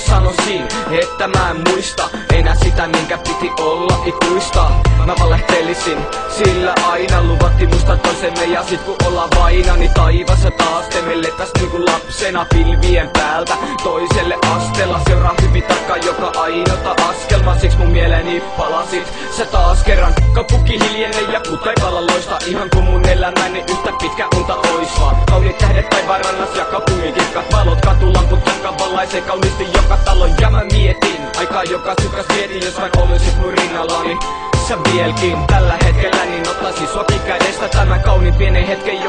sanoisin, että mä en muista enää sitä, minkä piti olla ikuista. Mä valehtelisin, sillä aina luvattiin musta toisemme. Ja sit kun ollaan vaina, niin taivassa taas temelle tästä niinku lapsena pilvien päältä toiselle asteella. Seuraa hyvin tarkkaan joka ainota askelma, siks mun mieleeni palasit sä taas kerran. Kaupunki hiljenee ja kuu taivaalla loista, ihan kun mun elämäni yhtä pitkä unta ois vaan. Kauniit tähdet taivaan rannas ja kaupungin kirkkaat valot, katulamput jotka valaisee kauniisti joka talon. Ja mä mietin aikaa joka sukas mietin, jos vain olisit mun rinnallani sä vieläkin tällä hetkellä, niin ottaisin suakin kädestä tämän kauniin pienen hetken.